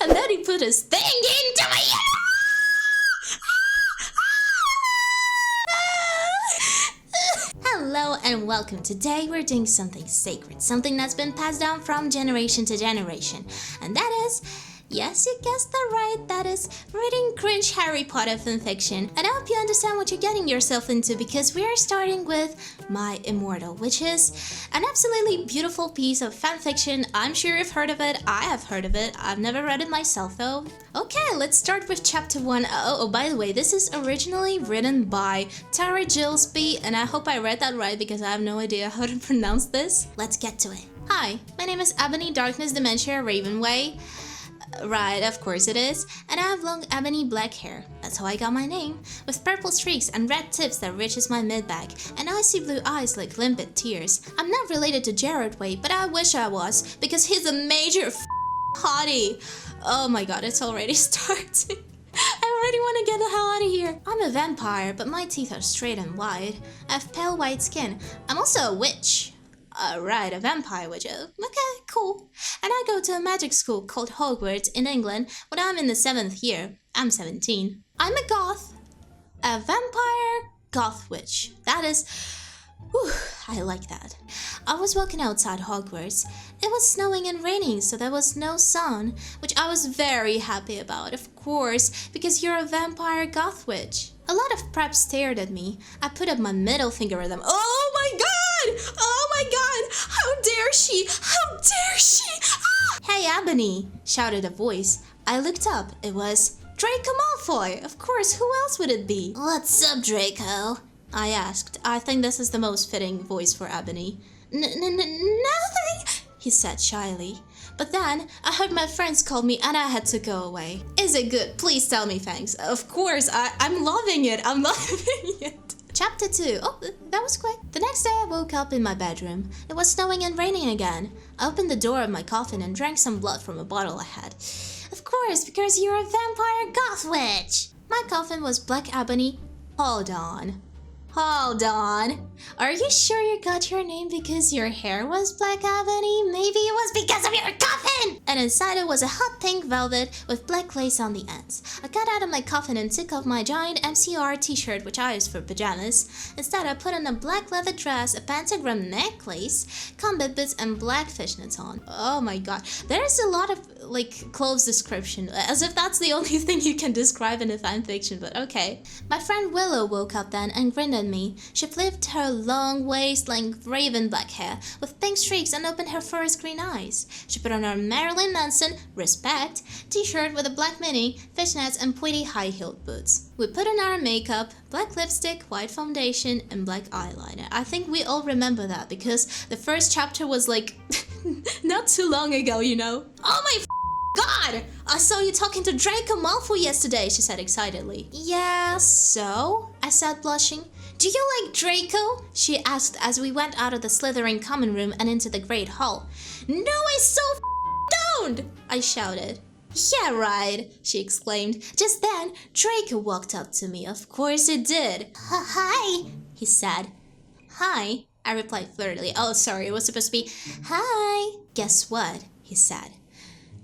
And then he put his thing into my Hello and welcome. Today we're doing something sacred, something that's been passed down from generation to generation. And that is, yes, you guessed that right, that is reading cringe Harry Potter fanfiction. And I hope you understand what you're getting yourself into, because we are starting with My Immortal, which is an absolutely beautiful piece of fanfiction. I'm sure you've heard of it. I have heard of it. I've never read it myself though. Okay, let's start with chapter 1. Oh, by the way, this is originally written by Tara Gillespie, and I hope I read that right because I have no idea how to pronounce this. Let's get to it. Hi, my name is Ebony Darkness Dementia Ravenway. Right, of course it is. And I have long ebony black hair. That's how I got my name. With purple streaks and red tips that reaches my mid-back. And icy blue eyes like limpid tears. I'm not related to Jared Way, but I wish I was, because he's a major hottie. Oh my god, it's already starting. I already want to get the hell out of here. I'm a vampire, but my teeth are straight and wide. I have pale white skin. I'm also a witch. Right, a vampire witch. Okay, cool. And I go to a magic school called Hogwarts in England when I'm in the 7th year. I'm 17. I'm a goth. A vampire goth witch. That is... Whew, I like that. I was walking outside Hogwarts. It was snowing and raining, so there was no sun, which I was very happy about, of course, because you're a vampire goth witch. A lot of preps stared at me. I put up my middle finger at them. Oh my god! Oh my god! How dare she! How dare she! Ah! Hey, Ebony! Shouted a voice. I looked up. It was Draco Malfoy. Of course, who else would it be? What's up, Draco? I asked. I think this is the most fitting voice for Ebony. Nothing, he said shyly. But then, I heard my friends call me and I had to go away. Is it good? Please tell me thanks. Of course, I'm loving it. I'm loving it. Chapter 2. Oh, that was quick. The next day I woke up in my bedroom. It was snowing and raining again. I opened the door of my coffin and drank some blood from a bottle I had. Of course, because you're a vampire goth witch. My coffin was black ebony. Hold on. Hold on. Are you sure you got your name because your hair was black ebony? Maybe it was because of your coffin! And inside it was a hot pink velvet with black lace on the ends. I got out of my coffin and took off my giant MCR t-shirt, which I use for pajamas. Instead, I put on a black leather dress, a pentagram necklace, combat boots, and black fishnets on. Oh my god. There's a lot of, clothes description, as if that's the only thing you can describe in a fanfiction, but okay. My friend Willow woke up then and grinned at me. She flipped her long waist-length raven black hair with pink streaks and opened her forest green eyes. She put on her Marilyn Manson, respect, t-shirt with a black mini, fishnets, and pointy high-heeled boots. We put on our makeup, black lipstick, white foundation, and black eyeliner. I think we all remember that because the first chapter was not too long ago, you know. Oh my god! I saw you talking to Draco Malfoy yesterday, she said excitedly. Yeah, so? I said blushing. Do you like Draco? She asked as we went out of the Slytherin common room and into the Great Hall. No, I so don't! I shouted. Yeah, right, she exclaimed. Just then, Draco walked up to me. Of course it did. Hi, he said. Hi, I replied flirtily. Oh, sorry, it was supposed to be hi. Guess what? He said.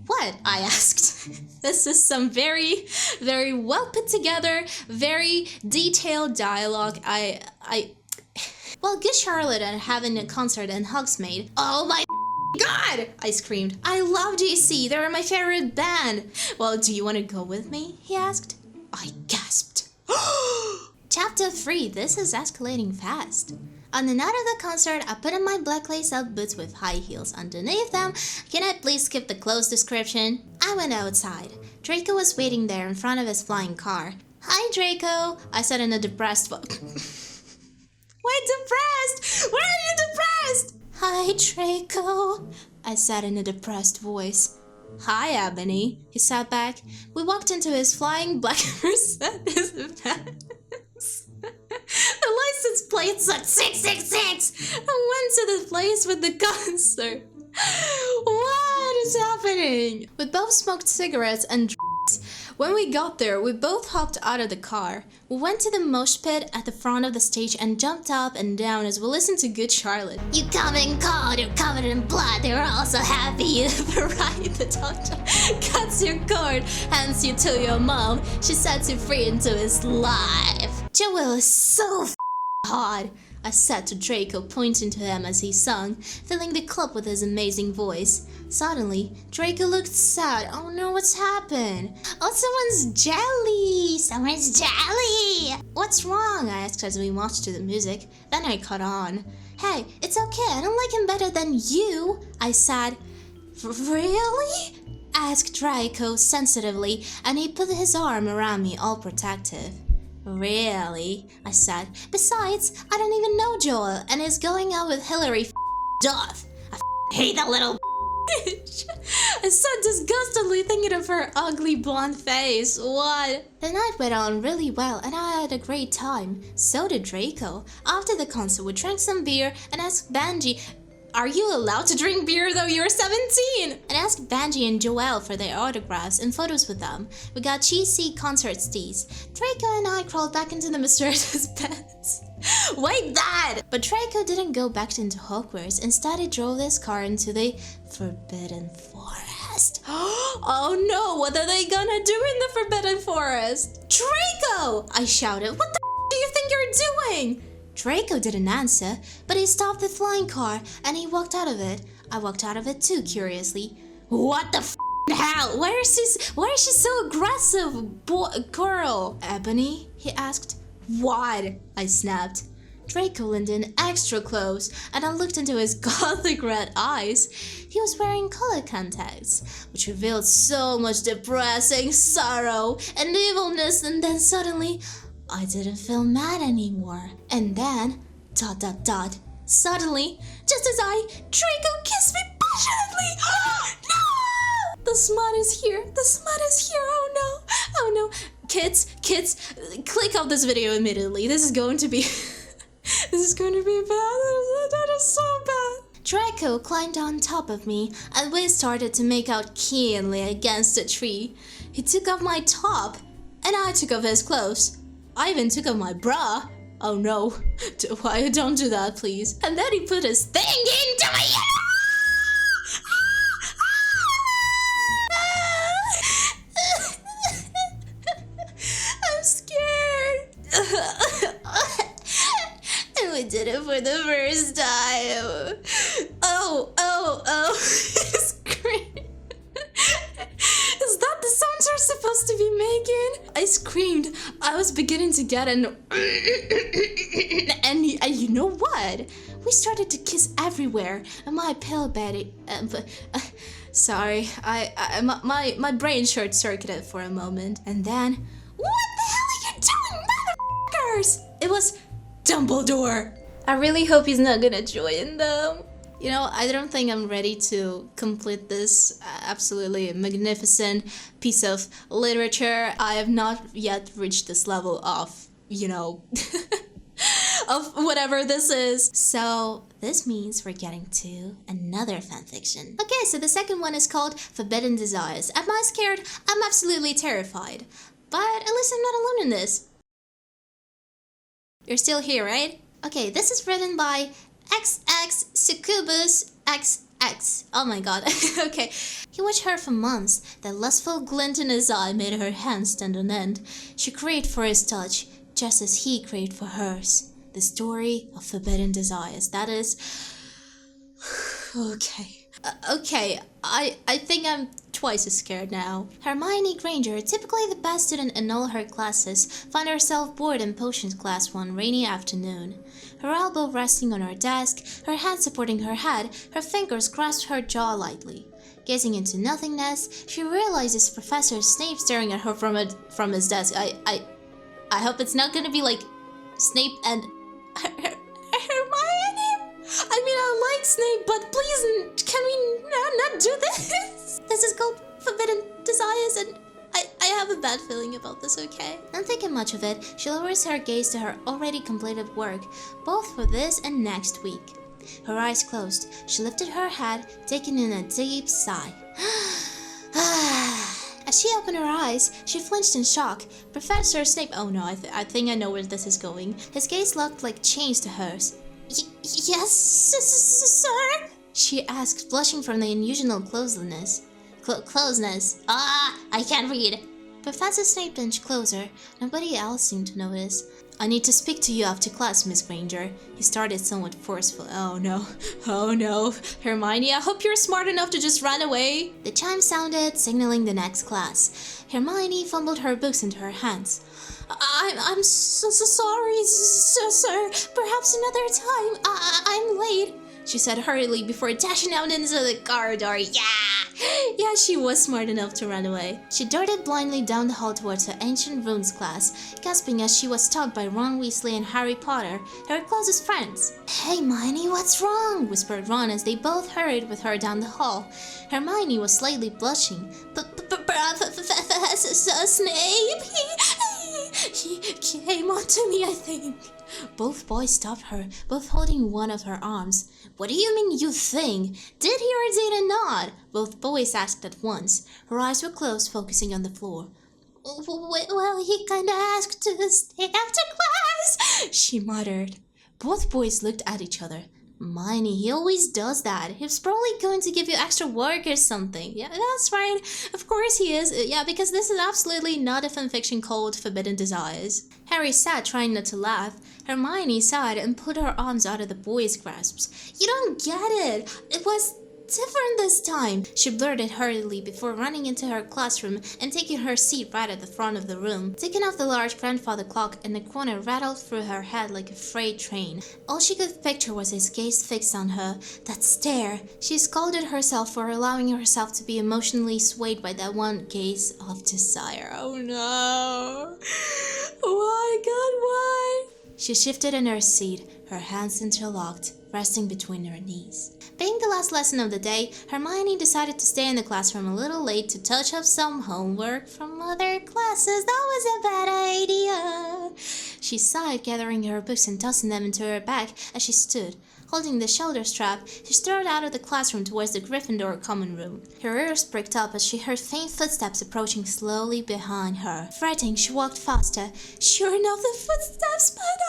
What? I asked. This is some very, very well put together, very detailed dialogue. Well, good Charlotte and having a concert in Hogsmeade. Oh my god! I screamed. I love JC. They're my favorite band. Well, do you want to go with me? He asked. I gasped. Chapter 3. This is escalating fast. On the night of the concert, I put on my black lace-up boots with high heels underneath them. Can I please skip the clothes description? I went outside. Draco was waiting there in front of his flying car. Hi, Draco, I said in a depressed voice. Why depressed? Why are you depressed? Hi, Draco, I said in a depressed voice. Hi, Ebony, he sat back. We walked into his flying black Mercedes Benz. The license plate said 666! I went to the place with the concert. What is happening? We both smoked cigarettes and When we got there, we both hopped out of the car. We went to the mosh pit at the front of the stage and jumped up and down as we listened to Good Charlotte. You come in cold, you're covered in blood, they were all so happy you've arrived. The doctor cuts your cord, hands you to your mom. She sets you free into his life. Joel is so hot, I said to Draco, pointing to him as he sung, filling the club with his amazing voice. Suddenly, Draco looked sad. Oh no, what's happened? Oh, someone's jelly! Someone's jelly! What's wrong? I asked as we watched to the music. Then I caught on. Hey, it's okay, I don't like him better than you, I said. Really? Asked Draco sensitively, and he put his arm around me, all protective. Really? I said. Besides, I don't even know Joel, and he's going out with Hillary Duff. I hate that little I said disgustedly, thinking of her ugly blonde face. What? The night went on really well and I had a great time. So did Draco. After the concert we drank some beer and asked Benji, are you allowed to drink beer though you're 17? And asked Benji and Joel for their autographs and photos with them. We got cheesy concert teas. Draco and I crawled back into the mysterious beds. Wait, Dad! But Draco didn't go back into Hogwarts. Instead, he drove his car into the Forbidden Forest. Oh no, what are they gonna do in the Forbidden Forest? Draco! I shouted. What the do you think you're doing? Draco didn't answer, but he stopped the flying car and he walked out of it. I walked out of it too, curiously. What the hell? Why is she so aggressive, girl? Ebony? He asked. What? I snapped. Draco leaned in extra close and I looked into his gothic red eyes. He was wearing color contacts, which revealed so much depressing sorrow and evilness, and then suddenly I didn't feel mad anymore. And then, ... Suddenly, just as Draco kissed me passionately. No! The smut is here. The smut is here. Oh no. Oh no. Kids, click off this video immediately. This is going to be... this is going to be bad. That is so bad. Draco climbed on top of me and we started to make out keenly against a tree. He took off my top and I took off his clothes. I even took off my bra. Oh no, don't do that, please. And then he put his thing into my... I'm scared. And we did it for the first time. Oh. Scream. Is that the sounds you're supposed to be making? I screamed. I was beginning to get an... and you know what? We started to kiss everywhere. And my pale Betty... sorry, my brain short-circuited for a moment. And then... What the hell are you doing, motherfuckers? It was Dumbledore. I really hope he's not gonna join them. You know, I don't think I'm ready to complete this absolutely magnificent piece of literature. I have not yet reached this level of, you know, of whatever this is. So this means we're getting to another fanfiction. Okay, so the second one is called Forbidden Desires. Am I scared? I'm absolutely terrified. But at least I'm not alone in this. You're still here, right? Okay, this is written by XX Succubus XX. Oh my god. Okay. He watched her for months. That lustful glint in his eye made her hands stand on end. She craved for his touch, just as he craved for hers. The story of forbidden desires. That is... okay. Okay, I think I'm twice as scared now. Hermione Granger, typically the best student in all her classes, found herself bored in potions class one rainy afternoon. Her elbow resting on her desk, her hand supporting her head, her fingers grasped her jaw lightly. Gazing into nothingness, she realizes Professor Snape staring at her from his desk. I hope it's not gonna be like Snape and Hermione? I mean, I like Snape, but please, can we not do this? This is called Forbidden Desires, and I have a bad feeling about this, okay? Not thinking much of it, she lowers her gaze to her already completed work, both for this and next week. Her eyes closed, she lifted her head, taking in a deep sigh. A As she opened her eyes, she flinched in shock. Professor Snape— oh no, I think I know where this is going. His gaze looked like chains to hers. Yes, sir? She asked, blushing from the unusual closeness. Closeness. I can't read. Professor Snape inched closer. Nobody else seemed to notice. I need to speak to you after class, Miss Granger. He started somewhat forceful. Oh no. Oh no. Hermione, I hope you're smart enough to just run away. The chime sounded, signaling the next class. Hermione fumbled her books into her hands. I'm so sorry, sir. Perhaps another time. I'm late, she said hurriedly before dashing out into the corridor. Yeah, she was smart enough to run away. She darted blindly down the hall towards her ancient runes class, gasping as she was stopped by Ron Weasley and Harry Potter, her closest friends. Hey, Hermione, what's wrong? Whispered Ron as they both hurried with her down the hall. Hermione was slightly blushing. Professor Snape, he came onto me, I think. Both boys stopped her, both holding one of her arms. What do you mean, you think? Did he or did he not? Both boys asked at once. Her eyes were closed, focusing on the floor. Well, he kinda asked to stay after class, she muttered. Both boys looked at each other. Hermione, he always does that. He's probably going to give you extra work or something. Yeah, that's right. Of course he is. Yeah, because this is absolutely not a fanfiction called Forbidden Desires. Harry sat, trying not to laugh. Hermione sighed and pulled her arms out of the boy's grasps. You don't get it. It was different this time, she blurted hurriedly before running into her classroom and taking her seat right at the front of the room. Ticking off the large grandfather clock in the corner rattled through her head like a freight train. All she could picture was his gaze fixed on her, that stare. She scolded herself for allowing herself to be emotionally swayed by that one gaze of desire. Oh no. Why, God, why? She shifted in her seat, her hands interlocked, resting between her knees. Being the last lesson of the day, Hermione decided to stay in the classroom a little late to touch up some homework from other classes. That was a bad idea. She sighed, gathering her books and tossing them into her bag as she stood. Holding the shoulder strap, she strode out of the classroom towards the Gryffindor common room. Her ears pricked up as she heard faint footsteps approaching slowly behind her. Frightened, she walked faster. Sure enough, the footsteps sped up!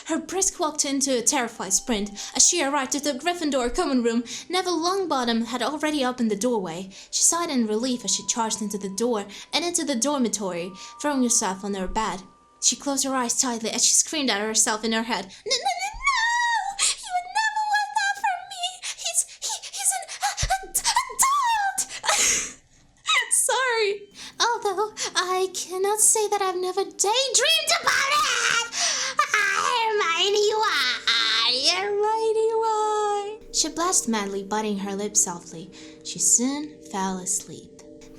Her brisk walk turned into a terrified sprint. As she arrived at the Gryffindor common room, Neville Longbottom had already opened the doorway. She sighed in relief as she charged into the door and into the dormitory, throwing herself on her bed. She closed her eyes tightly as she screamed at herself in her head. No! He would never want that from me! He's an adult! Sorry. Although I cannot say that I've never daydreamed about it! Hermione, why? She blushed madly, biting her lips softly. She soon fell asleep.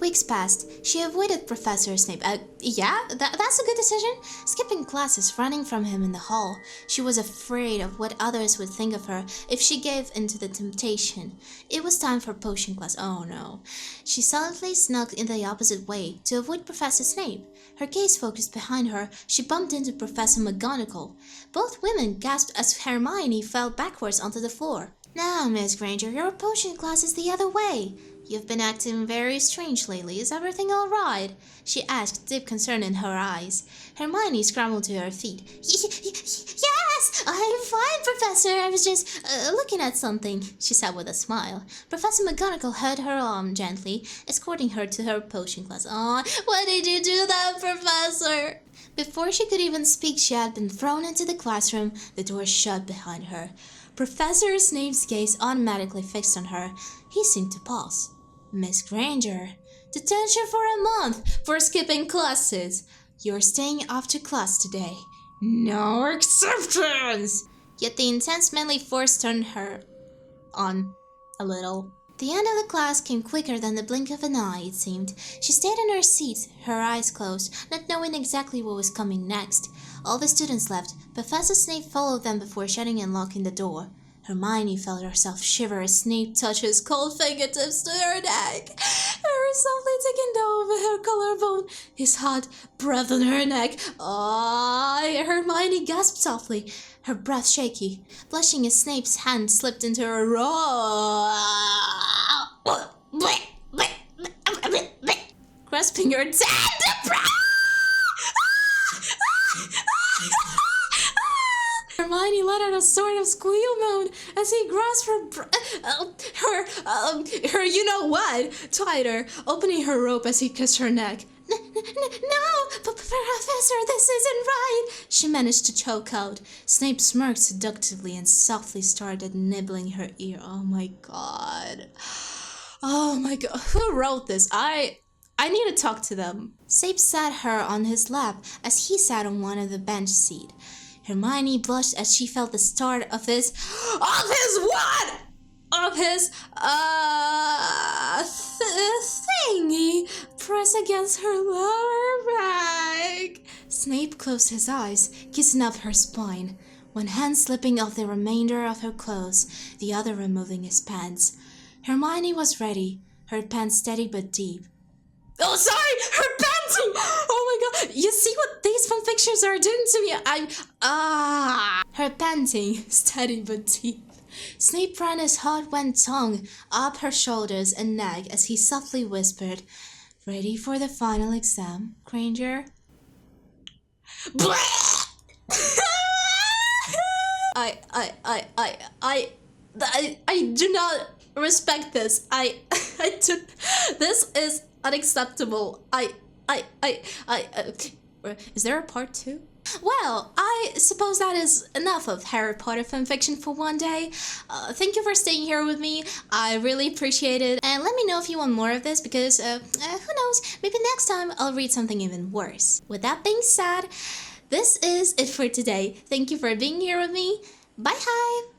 Weeks passed. She avoided Professor Snape. That's a good decision. Skipping classes, running from him in the hall. She was afraid of what others would think of her if she gave in to the temptation. It was time for potion class. Oh no. She silently snuck in the opposite way to avoid Professor Snape. Her gaze focused behind her. She bumped into Professor McGonagall. Both women gasped as Hermione fell backwards onto the floor. Now, Miss Granger, your potion class is the other way. You've been acting very strange lately. Is everything all right? She asked, deep concern in her eyes. Hermione scrambled to her feet. Yes, I'm fine, Professor. I was just looking at something, she said with a smile. Professor McGonagall held her arm gently, escorting her to her potion class. Aw, why did you do that, Professor? Before she could even speak, she had been thrown into the classroom, the door shut behind her. Professor Snape's gaze automatically fixed on her. He seemed to pause. Miss Granger, detention for a month for skipping classes. You're staying after class today. No exceptions! Yet the intense manly force turned her on a little. The end of the class came quicker than the blink of an eye, it seemed. She stayed in her seat, her eyes closed, not knowing exactly what was coming next. All the students left. Professor Snape followed them before shutting and locking the door. Hermione felt herself shiver as Snape touched his cold fingertips to her neck. Very softly taking over her collarbone, his hot breath on her neck. Hermione gasped softly, her breath shaky. Blushing as Snape's hand slipped into her grasping her tender. Hermione let out a sort of squeal moan as he grasped her you-know-what tighter, opening her robe as he kissed her neck. No, Professor, this isn't right, she managed to choke out. Snape smirked seductively and softly started nibbling her ear. Oh my god. Oh my god. Who wrote this? I need to talk to them. Snape sat her on his lap as he sat on one of the bench seat. Hermione blushed as she felt the start of his what? Of his thingy press against her lower back. Snape closed his eyes, kissing up her spine, one hand slipping off the remainder of her clothes, the other removing his pants. Hermione was ready, her pants steady but deep. Oh, sorry, her panting! Oh my god, you see what these fanfictions are doing to me? Her panting, steady but deep. Snape ran his hot, wet tongue up her shoulders and neck as he softly whispered, "Ready for the final exam, Cringer?" I do not respect this. This is unacceptable. Is there a part 2? Well, I suppose that is enough of Harry Potter fanfiction for one day. Thank you for staying here with me. I really appreciate it. And let me know if you want more of this because, who knows, maybe next time I'll read something even worse. With that being said, this is it for today. Thank you for being here with me. Bye, Hive!